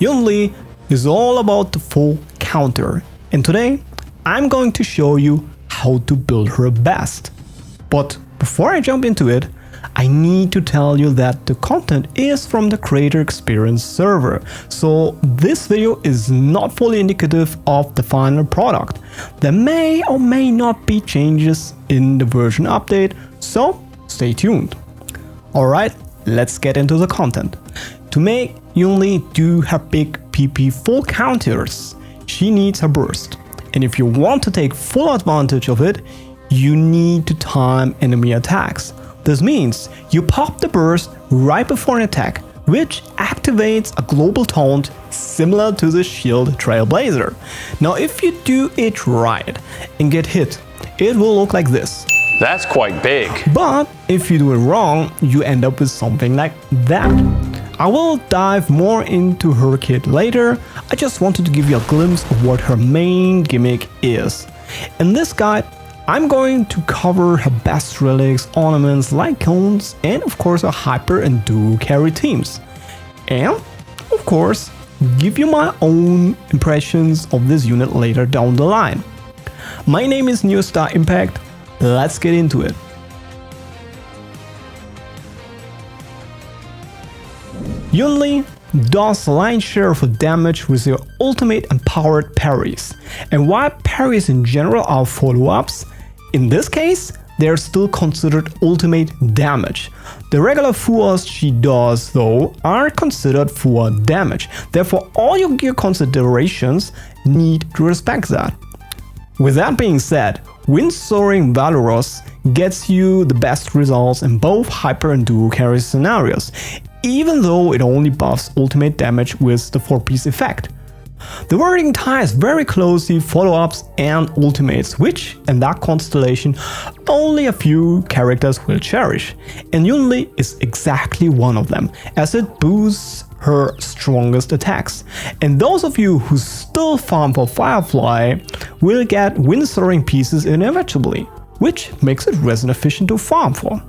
Yunli is all about the full counter, and today I'm going to show you how to build her best. But before I jump into it, I need to tell you that the content is from the Creator Experience server, so this video is not fully indicative of the final product. There may or may not be changes in the version update, so stay tuned. Alright, let's get into the content. To make Yunli do her big PP full counters, she needs her burst. And if you want to take full advantage of it, you need to time enemy attacks. This means you pop the burst right before an attack, which activates a global taunt similar to the Shield Trailblazer. Now if you do it right and get hit, it will look like this. That's quite big. But if you do it wrong, you end up with something like that. I will dive more into her kit later. I just wanted to give you a glimpse of what her main gimmick is. In this guide, I'm going to cover her best relics, ornaments like cones, and of course her hyper and duo carry teams. And of course, give you my own impressions of this unit later down the line. My name is New Star Impact. Let's get into it. Yunli does lion's share of the damage with your ultimate empowered parries. And while parries in general are follow-ups, in this case, they are still considered ultimate damage. The regular fuas she does, though, are considered fua damage. Therefore, all your gear considerations need to respect that. With that being said, Wind-Soaring Valorous gets you the best results in both hyper and duo carry scenarios, even though it only buffs ultimate damage with the 4-piece effect. The wording ties very closely follow-ups and ultimates, which, in that constellation, only a few characters will cherish, and Yunli is exactly one of them, as it boosts her strongest attacks. And those of you who still farm for Firefly will get wind-soaring pieces inevitably, which makes it resin efficient to farm for.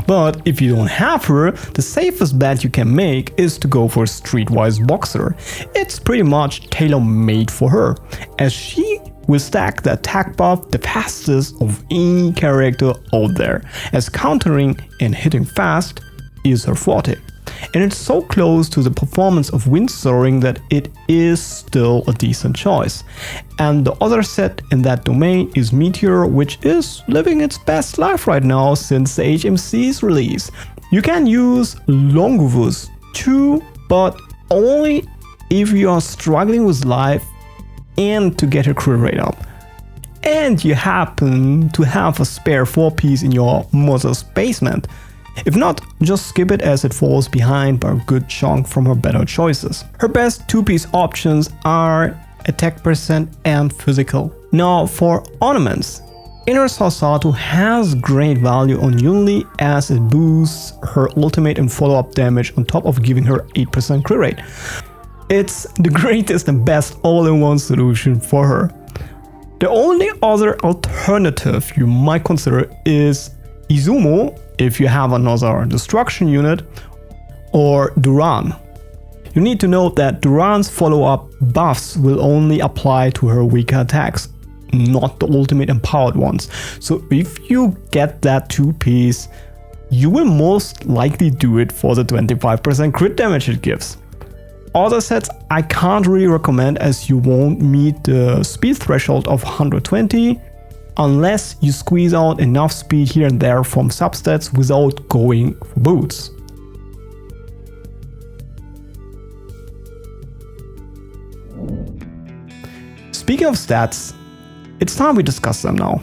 But if you don't have her, the safest bet you can make is to go for Streetwise Boxer. It's pretty much tailor-made for her, as she will stack the attack buff the fastest of any character out there, as countering and hitting fast is her forte. And it's so close to the performance of Wind-Soaring that it is still a decent choice. And the other set in that domain is Meteor, which is living its best life right now since the HMC's release. You can use Longuvus too, but only if you are struggling with life and to get your crit rate up. And you happen to have a spare 4-piece in your mother's basement. If not, just skip it as it falls behind by a good chunk from her better choices. Her best 2-piece options are attack percent and physical. Now for ornaments, Inner Sasato has great value on Yunli as it boosts her ultimate and follow-up damage on top of giving her 8% crit rate. It's the greatest and best all-in-one solution for her. The only other alternative you might consider is Izumo, if you have another destruction unit, or Duran. You need to note that Duran's follow-up buffs will only apply to her weaker attacks, not the ultimate empowered ones. So if you get that 2-piece, you will most likely do it for the 25% crit damage it gives. Other sets I can't really recommend, as you won't meet the speed threshold of 120, unless you squeeze out enough speed here and there from substats without going for boots. Speaking of stats, it's time we discuss them now.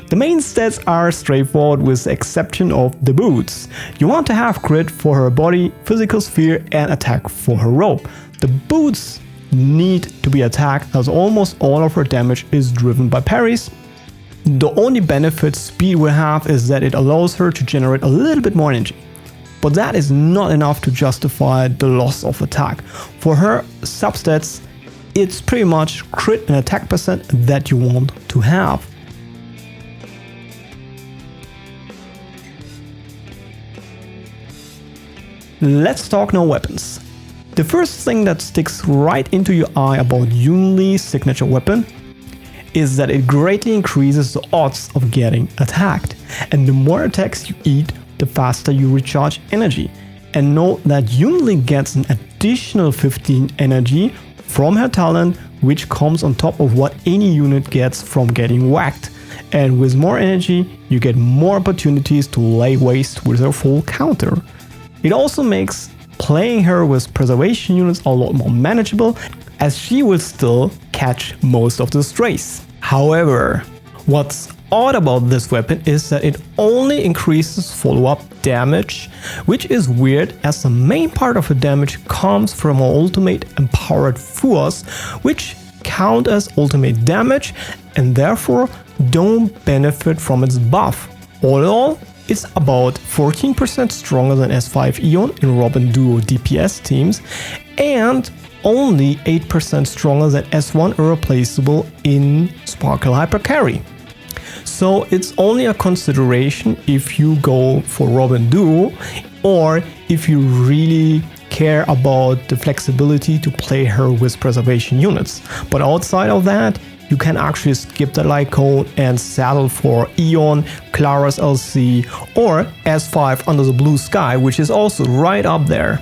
The main stats are straightforward with the exception of the boots. You want to have crit for her body, physical sphere, and attack for her rope. The boots need to be attacked, as almost all of her damage is driven by parries. The only benefit speed will have is that it allows her to generate a little bit more energy. But that is not enough to justify the loss of attack. For her substats, it's pretty much crit and attack percent that you want to have. Let's talk now weapons. The first thing that sticks right into your eye about Yunli's signature weapon is that it greatly increases the odds of getting attacked. And the more attacks you eat, the faster you recharge energy. And note that Yunli gets an additional 15 energy from her talent, which comes on top of what any unit gets from getting whacked. And with more energy, you get more opportunities to lay waste with her full counter. It also makes playing her with preservation units a lot more manageable, as she will still catch most of the strays. However, what's odd about this weapon is that it only increases follow-up damage, which is weird as the main part of her damage comes from her ultimate Empowered Force, which count as ultimate damage and therefore don't benefit from its buff. All in all, it's about 14% stronger than S5 Eon in Robin Duo DPS teams and only 8% stronger than S1 Irreplaceable in Sparkle Hyper Carry. So it's only a consideration if you go for Robin Duo or if you really care about the flexibility to play her with preservation units. But outside of that, you can actually skip the light cone and settle for Eon, Clara's LC or S5 Under the Blue Sky, which is also right up there.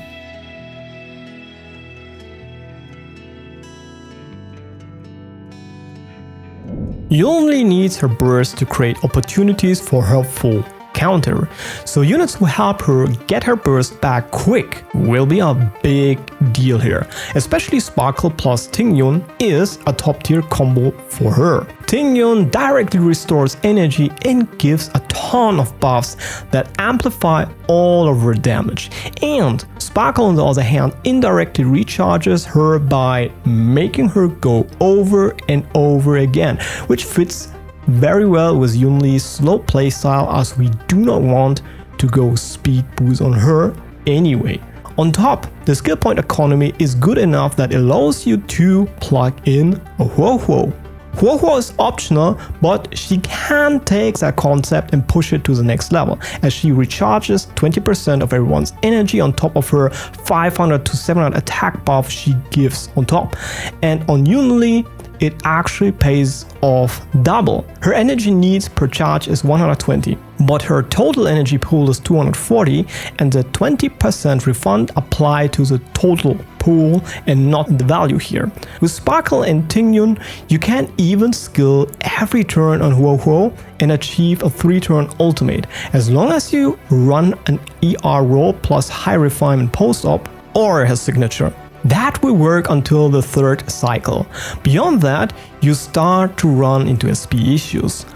Yunli needs her burst to create opportunities for her full counter, so units who help her get her burst back quick will be a big deal here. Especially Sparkle plus Tingyun is a top tier combo for her. Tingyun directly restores energy and gives a ton of buffs that amplify all of her damage. And Sparkle on the other hand indirectly recharges her by making her go over and over again, which fits very well with Yunli's slow playstyle, as we do not want to go speed boost on her anyway. On top, the skill point economy is good enough that it allows you to plug in a Huohuo. Huohuo is optional, but she can take that concept and push it to the next level, as she recharges 20% of everyone's energy on top of her 500 to 700 attack buff she gives on top. And on Yunli, it actually pays off double. Her energy needs per charge is 120, but her total energy pool is 240, and the 20% refund apply to the total pool and not the value here. With Sparkle and Tingyun, you can even skill every turn on Huohuo and achieve a 3-turn ultimate, as long as you run an ER roll plus high refinement post-op or her signature. That will work until the 3rd cycle. Beyond that, you start to run into SP issues.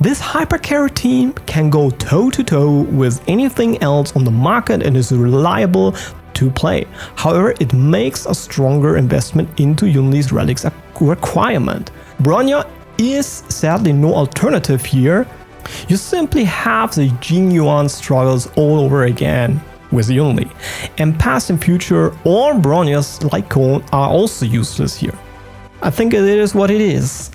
This hypercarry team can go toe-to-toe with anything else on the market and is reliable to play. However, it makes a stronger investment into Yunli's Relics a requirement. Bronya is sadly no alternative here. You simply have the Jinyuan struggles all over again with Yunli, and past and future or Bronya's light cone are also useless here. I think it is what it is.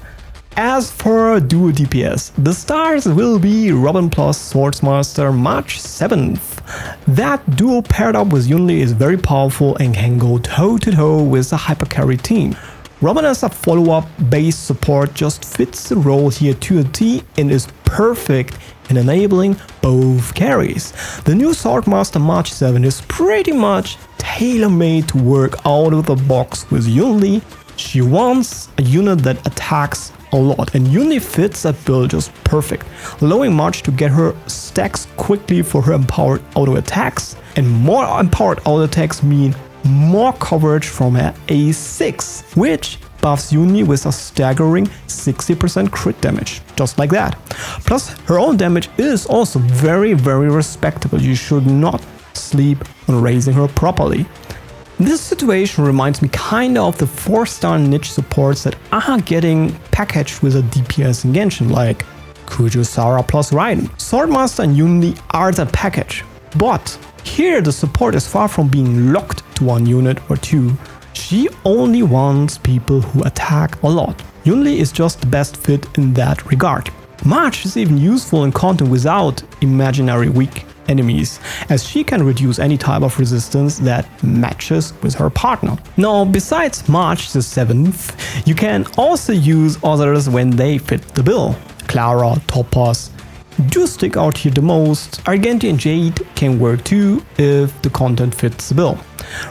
As for duo DPS, the stars will be Robin plus Swordsmaster March 7th. That duo paired up with Yunli is very powerful and can go toe to toe with the hypercarry team. Robin as a follow-up base support just fits the role here to a T and is perfect in enabling both carries. The new Swordmaster March 7 is pretty much tailor-made to work out of the box with Yunli. She wants a unit that attacks a lot, and Yunli fits that build just perfect, allowing March to get her stacks quickly for her empowered auto attacks, and more empowered auto attacks mean more coverage from her A6, which buffs Yunli with a staggering 60% crit damage, just like that. Plus, her own damage is also very respectable. You should not sleep on raising her properly. This situation reminds me kinda of the 4-star niche supports that are getting packaged with a DPS in Genshin, like Kujo, Sara plus Raiden. Swordmaster and Yunli are that package, but here the support is far from being locked to one unit or two. She only wants people who attack a lot. Yunli is just the best fit in that regard. March is even useful in content without imaginary weak, enemies, as she can reduce any type of resistance that matches with her partner. Now, besides March the 7th, you can also use others when they fit the bill. Clara, Topaz do stick out here the most. Argenti and Jade can work too if the content fits the bill.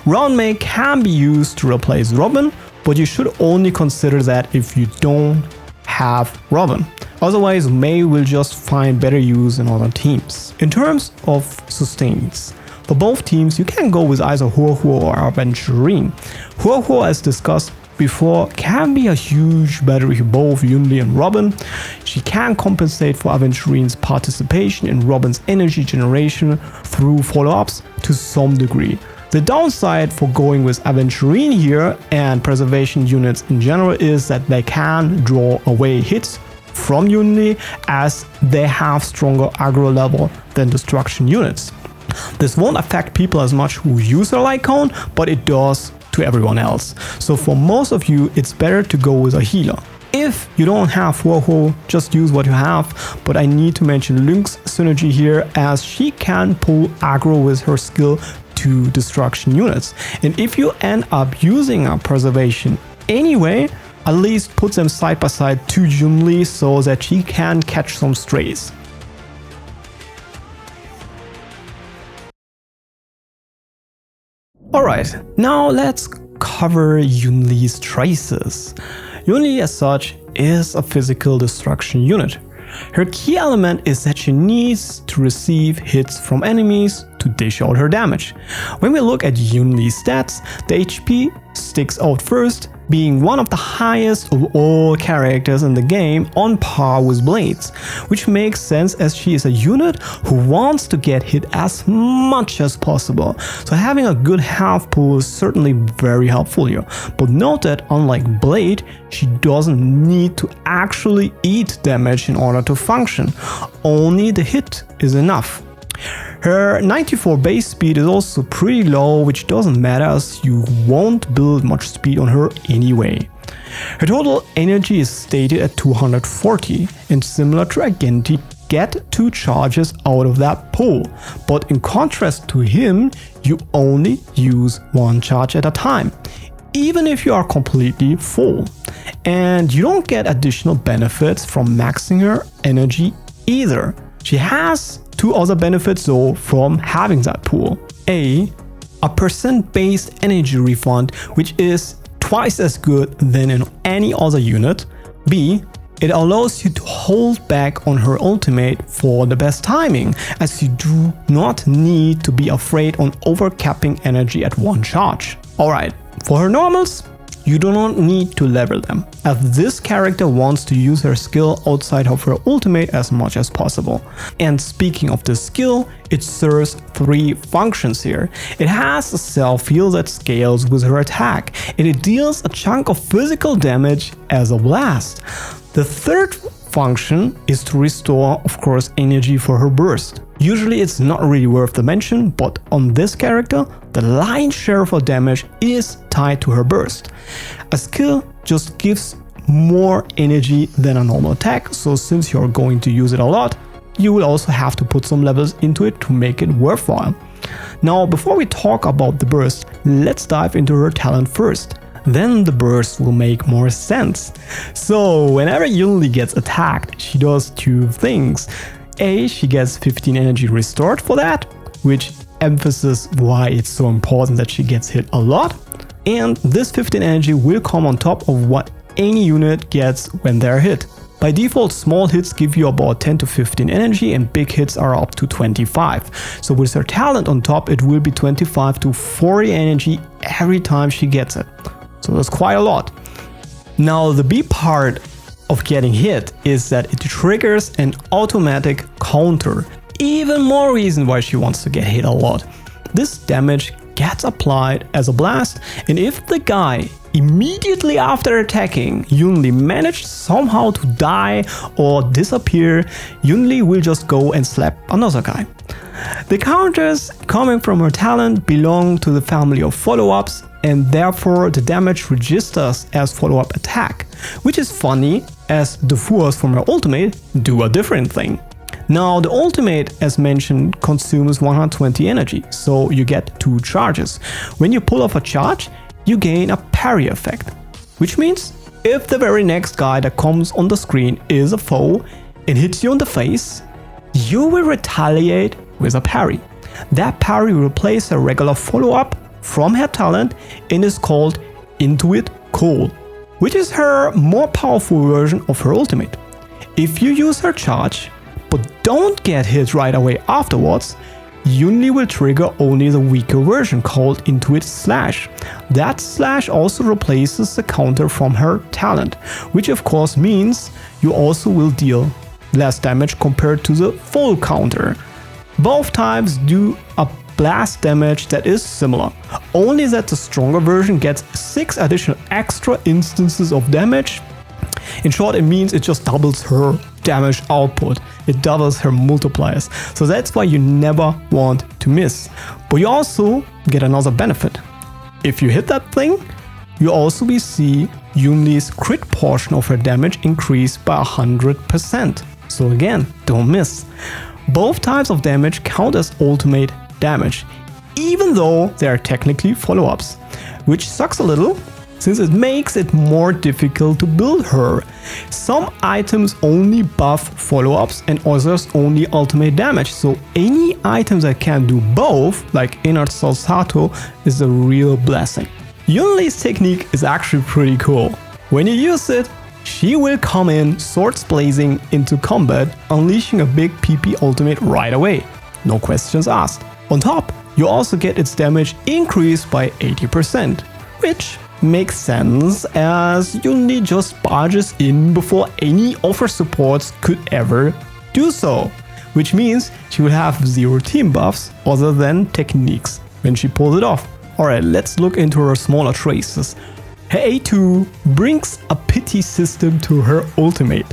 Round May can be used to replace Robin, but you should only consider that if you don't have Robin. Otherwise, May will just find better use in other teams. In terms of sustains, for both teams you can go with either Huohuo or Aventurine. Huohuo, as discussed before, can be a huge battery for both Yunli and Robin. She can compensate for Aventurine's participation in Robin's energy generation through follow-ups to some degree. The downside for going with Aventurine here and preservation units in general is that they can draw away hits from Yunli, as they have stronger aggro level than destruction units. This won't affect people as much who use their light cone, but it does to everyone else. So for most of you, it's better to go with a healer. If you don't have Huohuo, just use what you have, but I need to mention Lynx's synergy here, as she can pull aggro with her skill to destruction units. And if you end up using a preservation anyway, at least put them side by side to Yunli so that she can catch some strays. Alright, now let's cover Yunli's traces. Yunli as such is a physical destruction unit. Her key element is that she needs to receive hits from enemies to dish out her damage. When we look at Yunli's stats, the HP sticks out first, being one of the highest of all characters in the game, on par with Blades, which makes sense as she is a unit who wants to get hit as much as possible, so having a good health pool is certainly very helpful here. But note that unlike Blade, she doesn't need to actually eat damage in order to function, only the hit is enough. Her 94 base speed is also pretty low, which doesn't matter as you won't build much speed on her anyway. Her total energy is stated at 240, and similar to Argenti, get 2 charges out of that pool, but in contrast to him, you only use 1 charge at a time, even if you are completely full. And you don't get additional benefits from maxing her energy either. She has 2 other benefits though from having that pool. A percent-based energy refund, which is twice as good than in any other unit. B, it allows you to hold back on her ultimate for the best timing, as you do not need to be afraid on overcapping energy at 1 charge. Alright, for her normals, you do not need to level them, as this character wants to use her skill outside of her ultimate as much as possible. And speaking of this skill, it serves 3 functions here. It has a self-heal that scales with her attack, and it deals a chunk of physical damage as a blast. The third function is to restore, of course, energy for her burst. Usually it's not really worth the mention, but on this character, the lion's share of her damage is tied to her burst. A skill just gives more energy than a normal attack, so since you're going to use it a lot, you will also have to put some levels into it to make it worthwhile. Now, before we talk about the burst, let's dive into her talent first. Then the burst will make more sense. So whenever Yunli gets attacked, she does 2 things. A, she gets 15 energy restored for that, which emphasizes why it's so important that she gets hit a lot. And this 15 energy will come on top of what any unit gets when they're hit. By default, small hits give you about 10 to 15 energy and big hits are up to 25. So with her talent on top, it will be 25 to 40 energy every time she gets it. So that's quite a lot. Now the B part of getting hit is that it triggers an automatic counter. Even more reason why she wants to get hit a lot. This damage gets applied as a blast, and if the guy immediately after attacking Yunli managed somehow to die or disappear, Yunli will just go and slap another guy. The counters coming from her talent belong to the family of follow-ups, and therefore the damage registers as follow-up attack, which is funny as the fours from her ultimate do a different thing. Now the ultimate, as mentioned, consumes 120 energy, so you get 2 charges. When you pull off a charge, you gain a parry effect, which means if the very next guy that comes on the screen is a foe and hits you on the face, you will retaliate with a parry. That parry will replace a regular follow-up from her talent and is called Intuit Cold, which is her more powerful version of her ultimate. If you use her charge, but don't get hit right away afterwards, Yunli will trigger only the weaker version called Intuit Slash. That slash also replaces the counter from her talent, which of course means you also will deal less damage compared to the full counter. Both types do a blast damage that is similar, only that the stronger version gets 6 additional extra instances of damage. In short, it means it just doubles her damage output, it doubles her multipliers, so that's why you never want to miss. But you also get another benefit. If you hit that thing, you also will see Yunli's crit portion of her damage increase by 100%. So again, don't miss. Both types of damage count as ultimate damage, even though they are technically follow-ups, which sucks a little since it makes it more difficult to build her. Some items only buff follow-ups and others only ultimate damage, so any items that can do both, like Inert Salsato, is a real blessing. Yunli's technique is actually pretty cool. When you use it, she will come in swords blazing into combat, unleashing a big PP ultimate right away. No questions asked. On top, you also get its damage increased by 80%, which makes sense as Yunli just barges in before any of her supports could ever do so, which means she will have 0 team buffs other than techniques when she pulls it off. Alright, let's look into her smaller traces. Her A2 brings a pity system to her ultimate,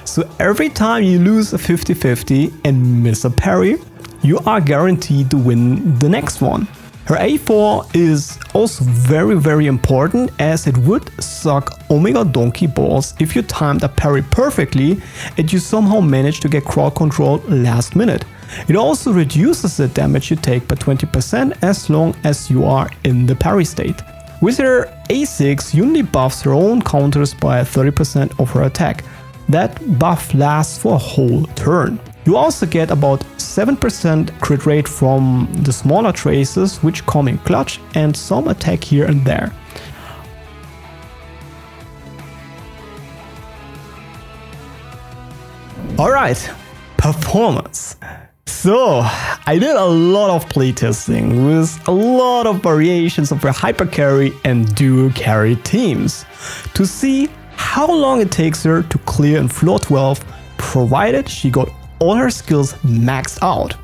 so every time you lose a 50-50 and miss a parry, you are guaranteed to win the next one. Her A4 is also very important, as it would suck Omega Donkey balls if you timed a parry perfectly and you somehow manage to get crowd control last minute. It also reduces the damage you take by 20% as long as you are in the parry state. With her A6, Yunli buffs her own counters by 30% of her attack. That buff lasts for a whole turn. You also get about 7% crit rate from the smaller traces, which come in clutch, and some attack here and there. Alright, performance. So, I did a lot of playtesting with a lot of variations of her hyper carry and dual carry teams to see how long it takes her to clear in floor 12, provided she got all her skills maxed out.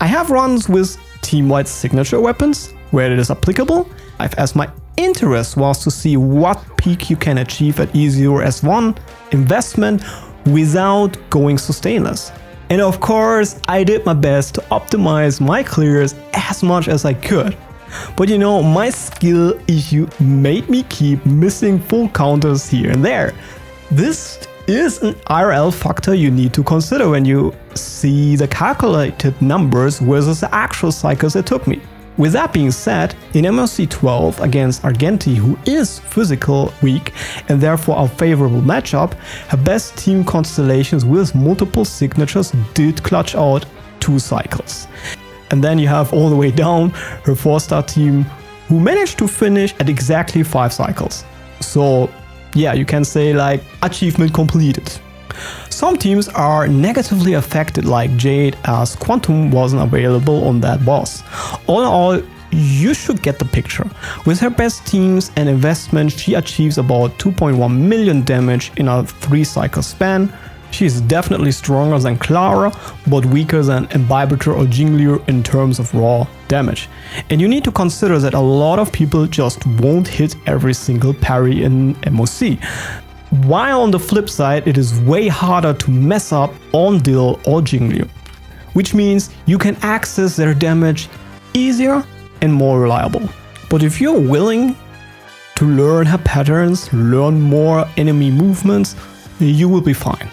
I have runs with team-wide signature weapons where it is applicable, as my interest was to see what peak you can achieve at E0S1 investment without going sustainless. And of course, I did my best to optimize my clears as much as I could. But you know, my skill issue made me keep missing full counters here and there. This is an IRL factor you need to consider when you see the calculated numbers versus the actual cycles it took me. With that being said, in MLC 12 against Argenti, who is physical weak and therefore a favorable matchup, her best team constellations with multiple signatures did clutch out 2 cycles. And then you have all the way down her 4-star team, who managed to finish at exactly 5 cycles. So yeah, you can say like achievement completed. Some teams are negatively affected like Jade, as Quantum wasn't available on that boss. All in all, you should get the picture. With her best teams and investment, she achieves about 2.1 million damage in a 3-cycle span. She is definitely stronger than Clara, but weaker than Imbibitor or Jinglier in terms of raw damage. And you need to consider that a lot of people just won't hit every single parry in MOC. While on the flip side, it is way harder to mess up on Dill or Jinglier, which means you can access their damage easier and more reliable. But if you're willing to learn her patterns, learn more enemy movements, you will be fine.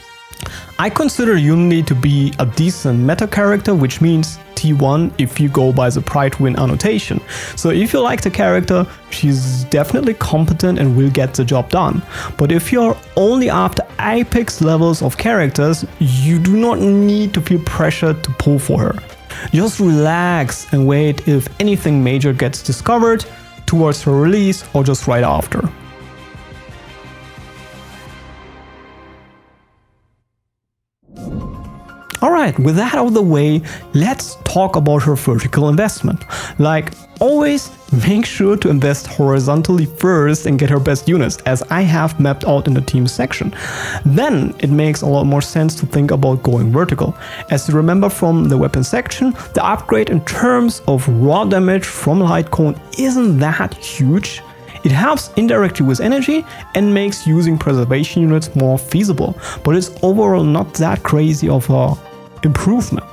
I consider Yunli to be a decent meta character, which means T1 if you go by the Pride Win annotation. So if you like the character, she's definitely competent and will get the job done. But if you're only after apex levels of characters, you do not need to feel pressured to pull for her. Just relax and wait if anything major gets discovered towards her release or just right after. Alright, with that out of the way, let's talk about her vertical investment. Like always, make sure to invest horizontally first and get her best units, as I have mapped out in the team section. Then it makes a lot more sense to think about going vertical. As you remember from the weapon section, the upgrade in terms of raw damage from Light Cone isn't that huge. It helps indirectly with energy and makes using preservation units more feasible, but it's overall not that crazy of a improvement.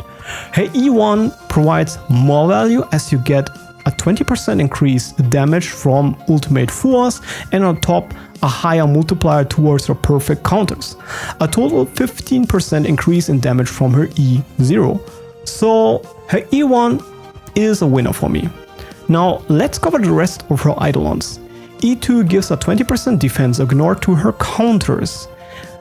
Her E1 provides more value as you get a 20% increase damage from ultimate force and on top a higher multiplier towards her perfect counters. A total 15% increase in damage from her E0. So her E1 is a winner for me. Now let's cover the rest of her Eidolons. E2 gives a 20% defense ignore to her counters.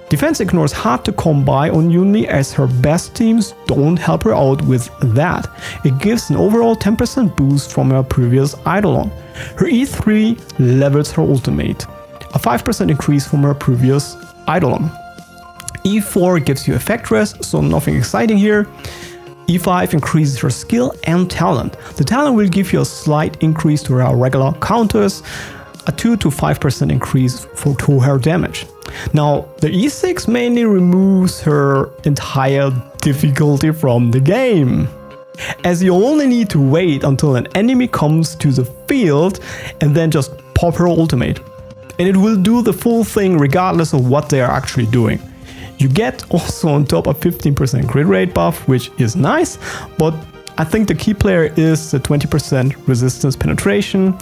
Defense ignore is hard to come by on Yunli as her best teams don't help her out with that. It gives an overall 10% boost from her previous Eidolon. Her E3 levels her ultimate, a 5% increase from her previous Eidolon. E4 gives you effect rest, so nothing exciting here. E5 increases her skill and talent. The talent will give you a slight increase to her regular counters, a 2 to 5% increase to her damage. Now, the E6 mainly removes her entire difficulty from the game, as you only need to wait until an enemy comes to the field and then just pop her ultimate. And it will do the full thing regardless of what they are actually doing. You get also on top a 15% crit rate buff, which is nice, but I think the key player is the 20% resistance penetration,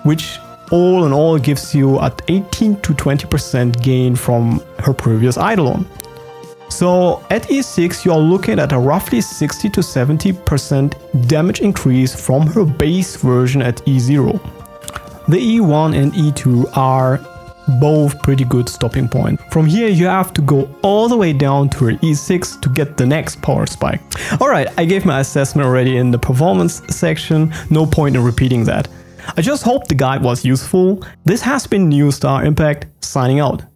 which all in all gives you an 18 to 20% gain from her previous Eidolon. So at E6 you are looking at a roughly 60 to 70% damage increase from her base version at E0. The E1 and E2 are both pretty good stopping point. From here you have to go all the way down to her E6 to get the next power spike. Alright, I gave my assessment already in the performance section, no point in repeating that. I just hope the guide was useful. This has been New Star Impact, signing out.